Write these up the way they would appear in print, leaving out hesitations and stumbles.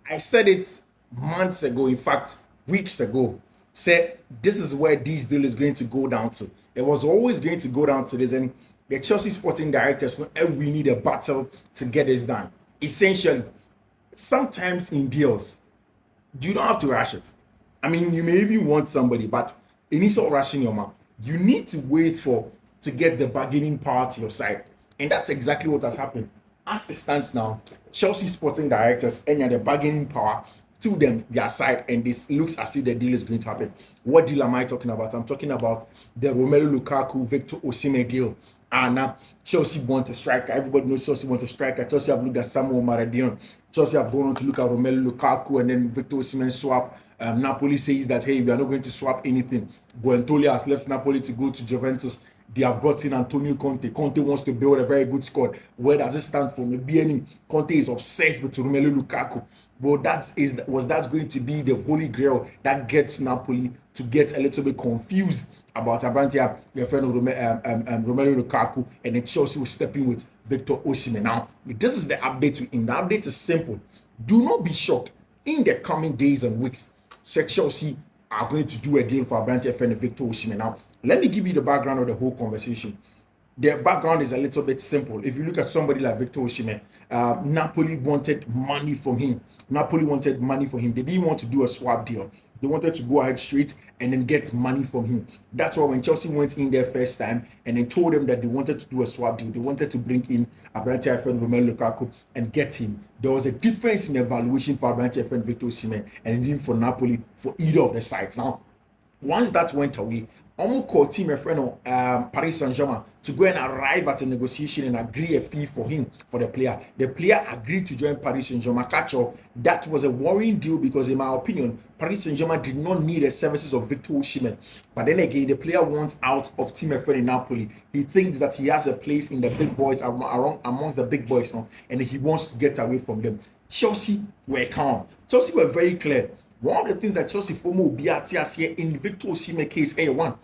I said it months ago, in fact, weeks ago. Said this is where this deal is going to go down to. It was always going to go down to this, and the Chelsea sporting directors know we need a battle to get this done. Essentially, sometimes in deals, you don't have to rush it. I mean, you may even want somebody, but it needs of rushing your mouth. You need to wait for to get the bargaining power to your side, and that's exactly what has happened. As it stands now, Chelsea sporting directors and the bargaining power to them their side, and this looks as if the deal is going to happen. What deal am I talking about? I'm talking about the Romelu Lukaku Victor Osimhen deal. And now Chelsea want a striker. Everybody knows Chelsea wants a striker. Chelsea have looked at Samuel Maradion. Chelsea have gone on to look at Romelu Lukaku and then Victor Osimhen swap. Napoli says that, hey, we are not going to swap anything. Guentoli has left Napoli to go to Juventus. They have brought in Antonio Conte. Conte wants to build a very good squad. Where does it stand from the beginning? Conte is obsessed with Romelu Lukaku. But that's going to be the holy grail that gets Napoli to get a little bit confused about Abrantia, your friend Romelu Lukaku, and then Chelsea will step in with Victor Osimhen. Now, this is the update. The update is simple. Do not be shocked in the coming days and weeks. Chelsea are going to do a deal for Abrantia and Victor Osimhen. Now, let me give you the background of the whole conversation. The background is a little bit simple. If you look at somebody like Victor Osimhen, Napoli wanted money from him. They didn't want to do a swap deal. They wanted to go ahead straight and then get money from him. That's why when Chelsea went in there first time and then told them that they wanted to do a swap deal, they wanted to bring in Abrante and Romelu Lukaku and get him. There was a difference in evaluation for Abrante and Victor Osimhen and even for Napoli for either of the sides. Now, once that went away, almost called team a friend of Paris Saint-Germain to go and arrive at a negotiation and agree a fee for him, for the player. The player agreed to join Paris Saint-Germain. That was a worrying deal because, in my opinion, Paris Saint-Germain did not need the services of Victor Osimhen. But then again, the player wants out of team a friend in Napoli. He thinks that he has a place in the big boys, amongst the big boys now, and he wants to get away from them. Chelsea were calm. Chelsea were very clear. One of the things that Chelsea former will be at here in Victor Osimhen case, one,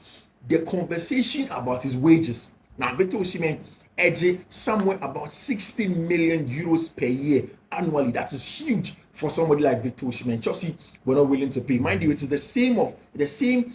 the conversation about his wages. Now, Victor Osimhen edged somewhere about 16 million euros per year annually. That is huge for somebody like Victor Osimhen. Chelsea were not willing to pay. Mind you, it is the same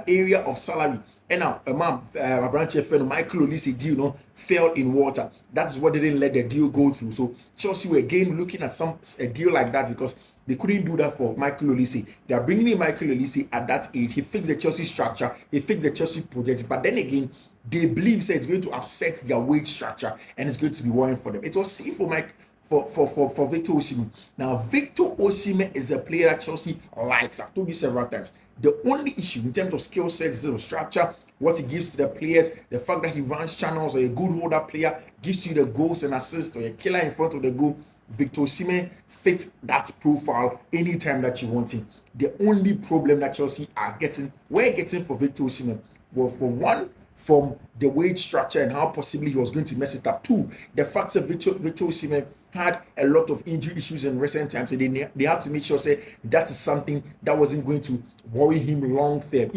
area of salary. And now, a branch of Michael Olise deal, fell in water. That's what didn't let the deal go through. So Chelsea were again looking at a deal like that because they couldn't do that for Michael Olise. They are bringing in Michael Olise at that age. He fixed the Chelsea structure. He fixed the Chelsea project. But then again, they believe it's going to upset their wage structure and it's going to be worrying for them. It was safe for Victor Osimhen. Now, Victor Osimhen is a player that Chelsea likes. I've told you several times. The only issue in terms of skill set, structure, what he gives to the players, the fact that he runs channels, or a good holder player, gives you the goals and assists, or a killer in front of the goal. Victor Osimhen fits that profile anytime that you want him. The only problem that Chelsea we're getting for Victor Osimhen, well, for one, from the wage structure and how possibly he was going to mess it up. Two, the fact that Victor Osimhen had a lot of injury issues in recent times, and they had to make sure that is something that wasn't going to worry him long term.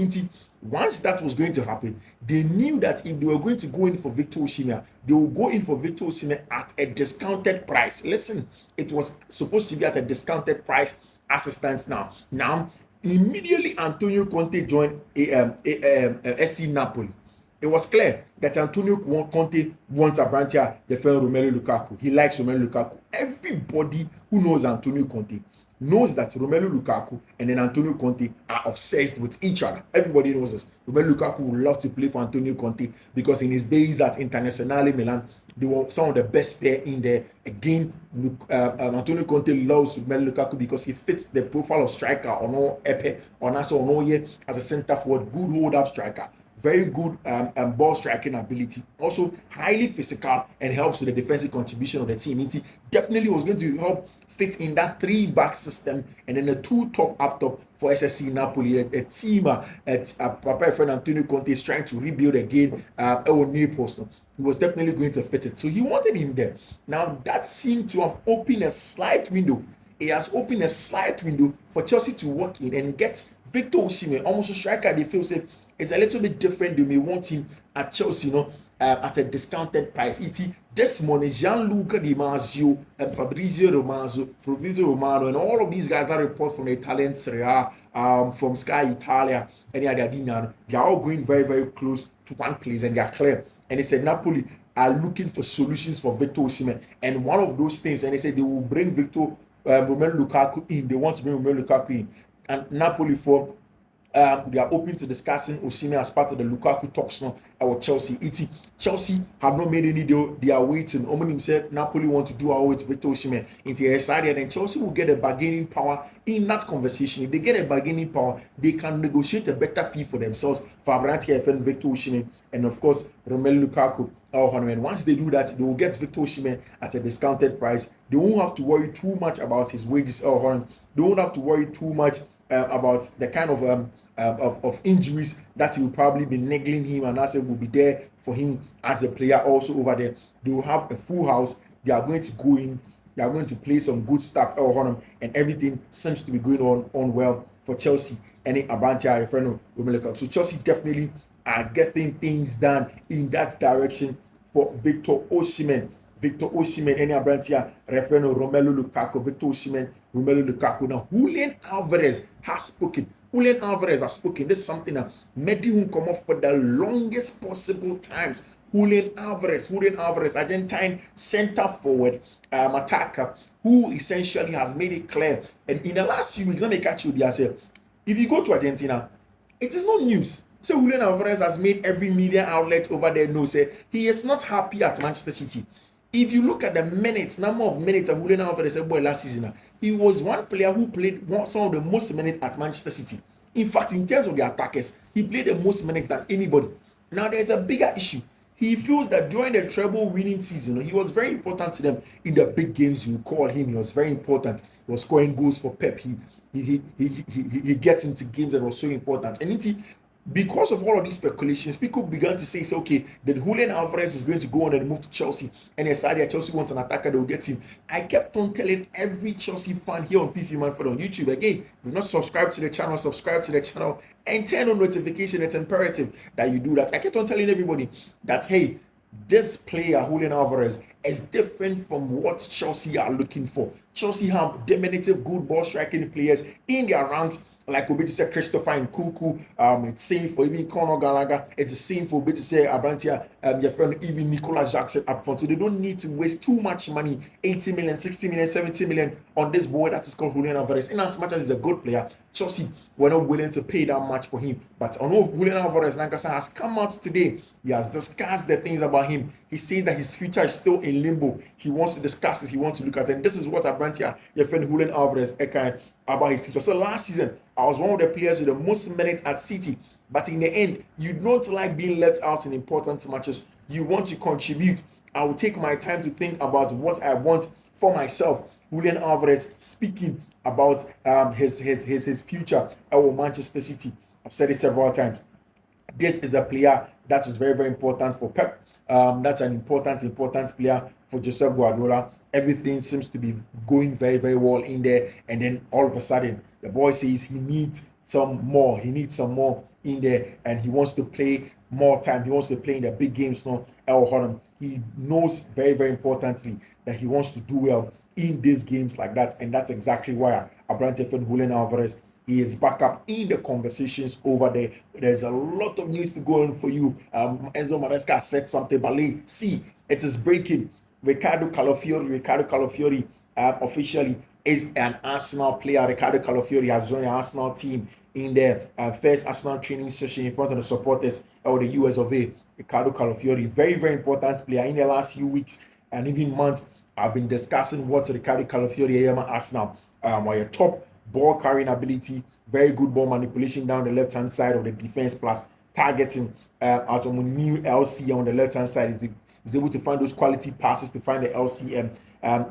Once that was going to happen, they knew that if they were going to go in for Victor Osimhen, they will go in for Victor Osimhen at a discounted price. Listen, it was supposed to be at a discounted price as it stands now. Now, immediately Antonio Conte joined SC Napoli. It was clear that Antonio Conte wants Abrantia, the fellow Romelu Lukaku. He likes Romelu Lukaku. Everybody who knows Antonio Conte knows that Romelu Lukaku and then Antonio Conte are obsessed with each other. Everybody knows this. Romelu Lukaku would love to play for Antonio Conte because in his days at Internazionale Milan, they were some of the best players in there. Again, Antonio Conte loves Romelu Lukaku because he fits the profile of striker as a centre forward, good hold-up striker. Very good ball striking ability. Also highly physical and helps with the defensive contribution of the team. It definitely was going to help fit in that 3-back system and then the 2 top up top for SSC Napoli. A team Papa friend Antonio Conte is trying to rebuild again. He was definitely going to fit it. So he wanted him there. Now that seemed to have opened a slight window. It has opened a slight window for Chelsea to walk in and get Victor Osimhen, almost a striker they feel say it's a little bit different. They may want him at Chelsea, at a discounted price. This morning, Gianluca Di Marzio and Fabrizio Romano, and all of these guys that report from the Italian Serie A, from Sky Italia, and they are all going very, very close to one place, and they are clear. And they said Napoli are looking for solutions for Victor Osimhen, and one of those things, and they said they will bring Romelu Lukaku in. They want to bring Romelu Lukaku in, and Napoli for they are open to discussing Osimhen as part of the Lukaku talks now with Chelsea. Chelsea have not made any deal. They are waiting. Omonim said Napoli want to do away with Victor Osimhen into a side, and then Chelsea will get a bargaining power in that conversation. If they get a bargaining power, they can negotiate a better fee for themselves for Abrante FN, Victor Osimhen, and of course Romelu Lukaku. And once they do that, they will get Victor Osimhen at a discounted price. They won't have to worry too much about his wages. They won't have to worry too much about the kind of injuries that he will probably be neglecting him, and as it will be there for him as a player also over there. They will have a full house. They are going to go in. They are going to play some good stuff, and everything seems to be going on well for Chelsea. Any Abantia, friend of so Chelsea definitely are getting things done in that direction for Victor Osimhen. Any Abantia, referring to Romelu Lukaku, Victor Osimhen, Romelu Lukaku. Now, Julian Alvarez has spoken. This is something that made him come up for the longest possible times. Julian Alvarez, Argentine center forward attacker, who essentially has made it clear. And in the last few weeks, let me catch you there. If you go to Argentina, it is not news. So Julian Alvarez has made every media outlet over there know he is not happy at Manchester City. If you look at the number of minutes of Julian Alvarez last season, he was one player who played some of the most minutes at Manchester City. In fact, in terms of the attackers, he played the most minutes than anybody. Now, there's a bigger issue. He feels that during the treble winning season, he was very important to them in the big games. You call him, he was very important. He was scoring goals for Pep. He gets into games that was so important. And because of all of these speculations, people began to say, okay, then Julian Alvarez is going to go on and move to Chelsea. And decided Chelsea wants an attacker, they will get him. I kept on telling every Chelsea fan here on Fiifi-Manfred on YouTube, again, if you've not subscribed to the channel, subscribe to the channel and turn on notification. It's imperative that you do that. I kept on telling everybody that, hey, this player, Julian Alvarez, is different from what Chelsea are looking for. Chelsea have diminutive, good ball striking players in their ranks. Like we say Christopher and Kuku, it's same for even Conor Gallagher, it's the same for we say Abrantia, your friend even Nicolas Jackson up front. So they don't need to waste too much money, 80 million, 60 million, 70 million on this boy that is called Julian Alvarez. In as much as he's a good player, Chelsea were not willing to pay that much for him. But I know Julian Alvarez Nankasa has come out today. He has discussed the things about him. He says that his future is still in limbo. He wants to discuss this. He wants to look at it. And this is what Abrantia, your friend Julian Alvarez, about his future. So last season, I was one of the players with the most minutes at City. But in the end, you don't like being left out in important matches. You want to contribute. I will take my time to think about what I want for myself. Julian Alvarez speaking about his future at Manchester City. I've said it several times. This is a player that is very, very important for Pep. That's an important player for Josep Guardiola. Everything seems to be going very, very well in there. And then all of a sudden, the boy says he needs some more. He needs some more in there. And he wants to play more time. He wants to play in the big games now. He knows very, very importantly that he wants to do well in these games like that. And that's exactly why Abrante Julian Alvarez, he is back up in the conversations over there. There's a lot of news to go on for you. Enzo Maresca said something, but see, it is breaking. Ricardo Calafiori officially is an Arsenal player. Ricardo Calafiori has joined the Arsenal team in their first Arsenal training session in front of the supporters of the US of A. Ricardo Calafiori, very, very important player. In the last few weeks and even months, I've been discussing what Ricardo Calafiori at Arsenal. Your top ball carrying ability, very good ball manipulation down the left hand side of the defense, plus targeting as a new LC on the left hand side. Is able to find those quality passes to find the LCM.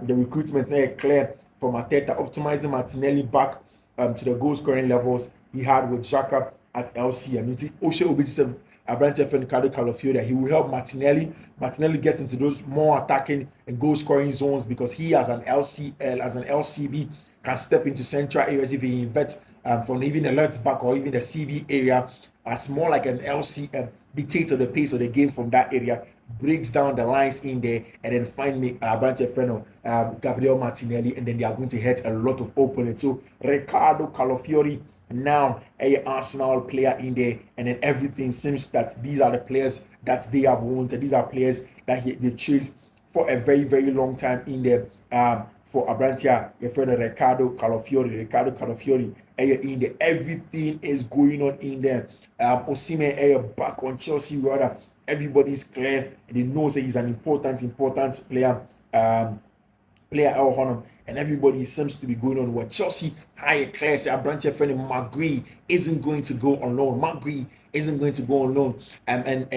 The recruitment there clear from Arteta, optimizing Martinelli back to the goal scoring levels he had with Xhaka at LCM. Oshe will be Abrante Ricardo Calafiori. He will help Martinelli get into those more attacking and goal scoring zones because he as an LCB can step into central areas if he inverts from even the left back or even the CB area as more like an LCM, dictate the pace of the game from that area. breaks down the lines in there, and then find me Brante Freno, Gabriel Martinelli, and then they are going to hit a lot of opponents. So Ricardo Calafiori, now a Arsenal player in there, and then everything seems that these are the players that they have wanted. These are players that they've chased for a very, very long time in there. For Abrantia, your friend Ricardo Calafiori, in there. Everything is going on in there. Osimhen back on Chelsea rather. Everybody's clear, and they know that he's an important player. Player out on him, and everybody seems to be going on what Chelsea high class. Our branch friend McGree isn't going to go on loan. McGree isn't going to go on loan. And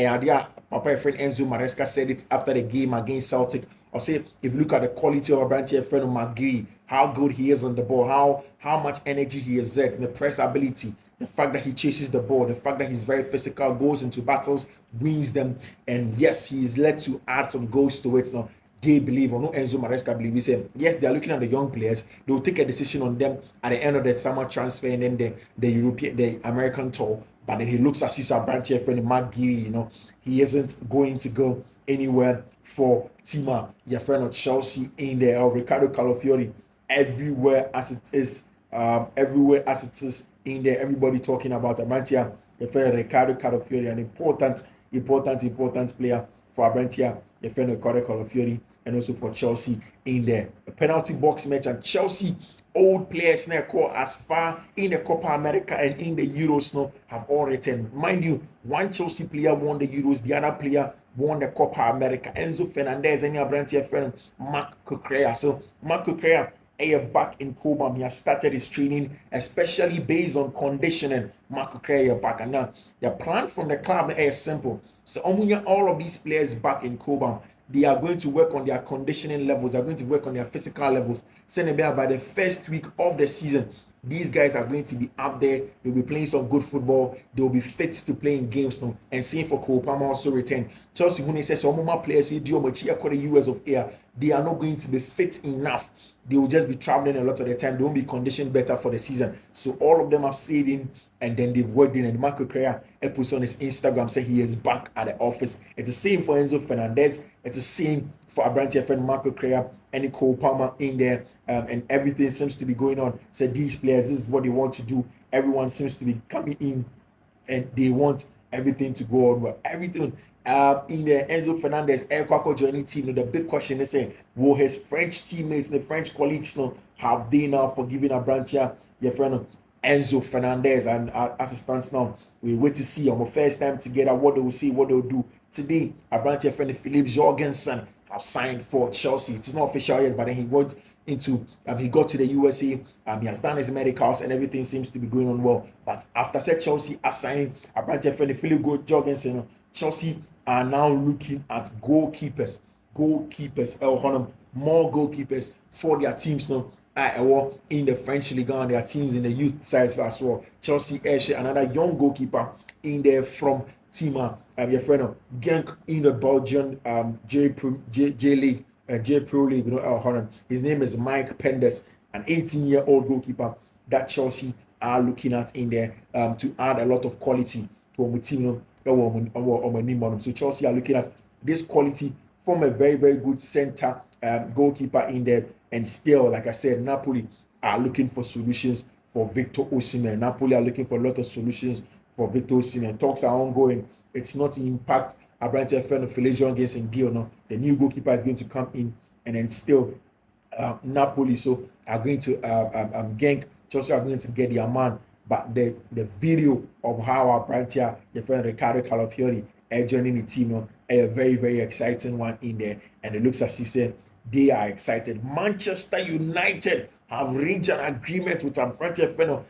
Papa friend Enzo Maresca said it after the game against Celtic. I'll say if you look at the quality of our branch friend McGree, how good he is on the ball, how much energy he exerts, the press ability, the fact that he chases the ball, the fact that he's very physical, goes into battles, wins them, and yes, he's led to add some goals to it now. They believe, or no Enzo Maresca believe, he said, yes, they are looking at the young players. They will take a decision on them at the end of the summer transfer and then the American tour. But then he looks at his branch friend McGee, he isn't going to go anywhere for Tima, your friend of Chelsea in there, or Ricardo Calafiori, everywhere as it is in there. Everybody talking about Abrantia, your friend Ricardo Calafiori, an important player for Abrantia, your friend Ricardo Calafiori, and also for Chelsea in there. A penalty box match, and Chelsea old players now as far in the Copa America and in the Euros now have all returned. Mind you, one Chelsea player won the Euros, the other player won the Copa America. Enzo Fernandez and your Abrantia friend Mark Cucurella. So Mark Cucurella back in Cobham. He has started his training, especially based on conditioning. Mark Cucurella back, and now the plan from the club is simple. So all of these players back in Cobham, they are going to work on their conditioning levels. They are going to work on their physical levels. By the first week of the season, these guys are going to be up there. They'll be playing some good football. They'll be fit to play in games now. And same for Cole Palmer also return. Chelsea, when he says some more players, the US of air, they are not going to be fit enough. They will just be traveling a lot of the time. They won't be conditioned better for the season. So all of them have stayed in, and then they've worked in. And Marco Correa posts on his Instagram say he is back at the office. It's the same for Enzo Fernandez. It's the same for Abrantia friend Marco Correa and Cole Palmer in there. And everything seems to be going on. So these players, this is what they want to do. Everyone seems to be coming in, and they want everything to go on well. Everything. In the Enzo Fernandez joining team, the big question is saying, will his French teammates, the French colleagues, have they now forgiven Abrantia, your friend Enzo Fernandez, and as it stands now, we wait to see on the first time together what they will see, what they will do today. Abrantia friend Philippe Jorgensen have signed for Chelsea. It's not official yet, but then he went into he got to the USA. He has done his medicals and everything seems to be going on well. But after said Chelsea are signing Abrantia friend Philippe Jorgensen, Chelsea are now looking at goalkeepers, more goalkeepers for their teams now. In the French Ligue 1, their teams in the youth sides as well. Chelsea another young goalkeeper in there from Tima, your friend of Genk in the Belgian J Pro League. His name is Mike Penders, an 18-year-old goalkeeper that Chelsea are looking at in there to add a lot of quality to our team. So Chelsea are looking at this quality from a very, very good center goalkeeper in there. And still, like I said, Napoli are looking for solutions for Victor Osimhen. Napoli are looking for a lot of solutions for Victor Osimhen. Talks are ongoing. It's not to impact Abrantia friend Philippe against deal. No, the new goalkeeper is going to come in, and then still Napoli are going to Genk. Chelsea are going to get their man. But the video of how Abrantia, your friend Ricardo Calafiori, are joining the team, a very, very exciting one in there. And it looks as if they are excited. Manchester United have reached an agreement with Abrantia friend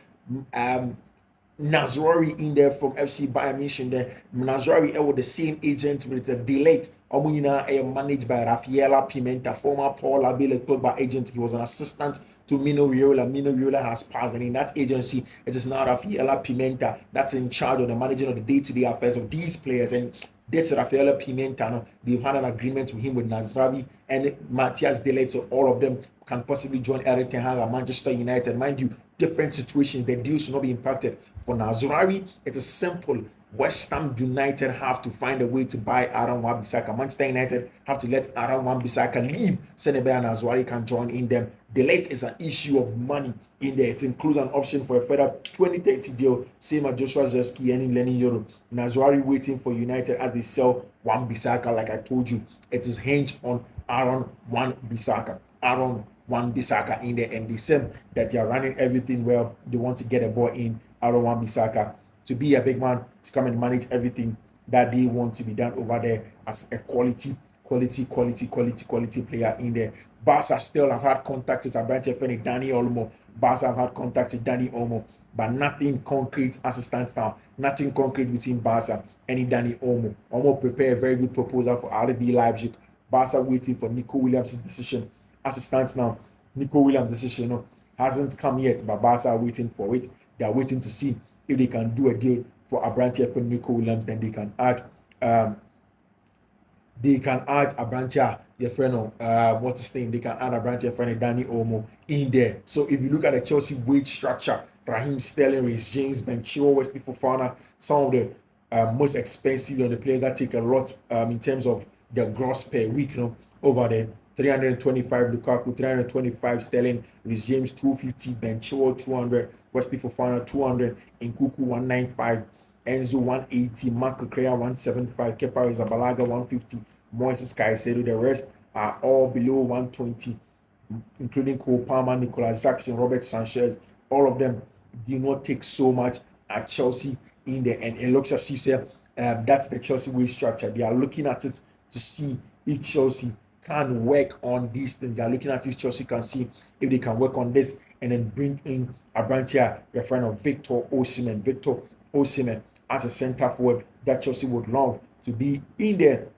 Nazrari in there from FC Bayern Munich. There, Nazrari was the same agent with a delay. Managed by Rafaela Pimenta, former Paul Abile Pogba agent. He was an assistant to Mino Raiola. Mino Raiola has passed, and in that agency, it is now Rafaela Pimenta that's in charge of the managing of the day-to-day affairs of these players. And this Rafaela Pimenta, they've had an agreement with him with Nazravi and Matthias De Ligt, so all of them can possibly join Erik ten Hag at Manchester United. Mind you, different situations, the deal should not be impacted. For Nazravi, it is simple. West Ham United have to find a way to buy Aaron Wan-Bissaka. Manchester United have to let Aaron Wan-Bissaka leave. Senegal and Azwari can join in them. The late is an issue of money in there. It includes an option for a further 2030 deal, same as Joshua Zirkzee and Lenny Yoro. Nazwari waiting for United as they sell Wan-Bissaka. Like I told you, it is hinged on Aaron Wan-Bissaka. Aaron Wan-Bissaka in there, and they said that they are running everything well. They want to get a ball in Aaron Wan-Bissaka to be a big man, to come and manage everything that they want to be done over there as a quality player in there. Barca still have had contact with Abrante Feni, Danny Olmo. Barca have had contact with Danny Olmo, but nothing concrete as it stands now. Nothing concrete between Barca and Danny Olmo. Olmo prepared a very good proposal for RB Leipzig. Barca waiting for Nico Williams' decision. As it stands now, Nico Williams' decision hasn't come yet, but Barca are waiting for it. They are waiting to see if they can do a deal for Abrante for Nico Williams. Then they can add Abrante, your friend, what's his name? They can add Abrante friend Danny Olmo in there. So if you look at the Chelsea wage structure, Raheem Sterling, Reece James, Ben Chilwell, Wesley Fofana, some of the most expensive on the players that take a lot in terms of their gross per week, over there. 325 Lukaku, 325 Sterling, Reece James 250, Ben Chilwell 200, Wesley Fofana 200, Nkuku 195, Enzo 180, Mark Okrea 175, Kepa Arrizabalaga 150, Moises Caicedo. The rest are all below 120, including Cole Palmer, Nicolas Jackson, Robert Sanchez. All of them do not take so much at Chelsea in there, and it looks as if that's the Chelsea wage structure. They are looking at it to see if Chelsea can work on these things. They are looking at if Chelsea can see if they can work on this and then bring in Abrante, your friend of Victor Osimhen as a centre forward that Chelsea would love to be in there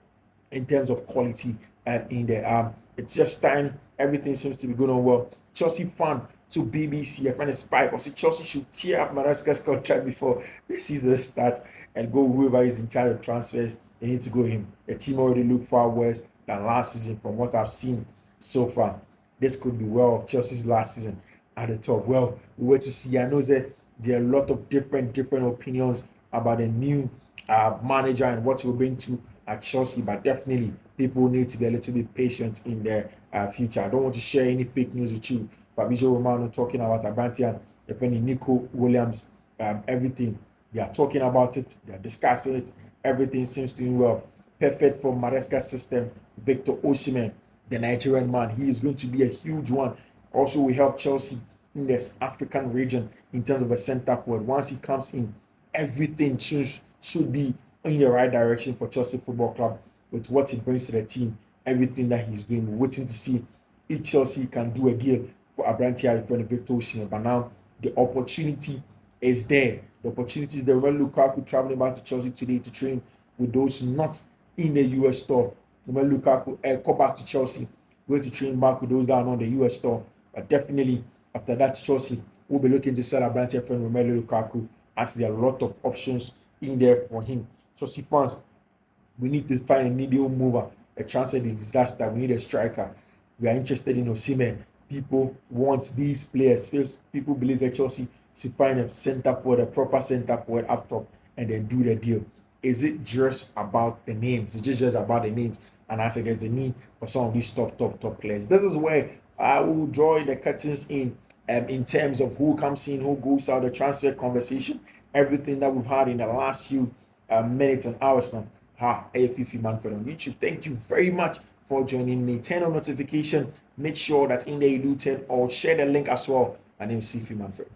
in terms of quality and in there. It's just time. Everything seems to be going on well. Chelsea fan to BBC, your friend is Spike. Also, Chelsea should tear up Maresca's contract before the season starts and go whoever is in charge of transfers. They need to go him. The team already look far worse than last season from what I've seen so far. This could be Chelsea's last season at the top. Well, we wait to see. I know that there are a lot of different opinions about the new manager and what he'll bring to at Chelsea, but definitely people need to be a little bit patient in their future. I don't want to share any fake news with you. Fabrizio Romano talking about Abrante and defending Nico Williams, everything. They are talking about it. They are discussing it. Everything seems to be well. Perfect for Maresca's system. Victor Osimhen, the Nigerian man, he is going to be a huge one. Also, we help Chelsea in this African region in terms of a centre forward. Once he comes in, everything should be in the right direction for Chelsea Football Club with what he brings to the team, everything that he's doing. We're waiting to see if Chelsea can do a deal for Abrante in front of Victor Osimhen. But now the opportunity is there. The opportunity is there. Remember Lukaku traveling back to Chelsea today to train with those not in the US store. Remember Lukaku come back to Chelsea, going to train back with those that are not in the US store. But definitely after that, Chelsea will be looking to sell Abrante from Romelu Lukaku, as there are a lot of options in there for him. Chelsea fans, we need to find a needle mover. A transfer is disaster. We need a striker. We are interested in Osimhen. People want these players. People believe that Chelsea should find a centre forward, a proper centre forward up top, and then do the deal. Is it just about the names? It's just about the names. And I said there's the need for some of these top players. This is where I will draw the curtains in terms of who comes in, who goes out, the transfer conversation, everything that we've had in the last few minutes and hours now. Fiifi-Manfred on YouTube. Thank you very much for joining me. Turn on notification. Make sure that in there you do turn or share the link as well. My name is Fiifi-Manfred.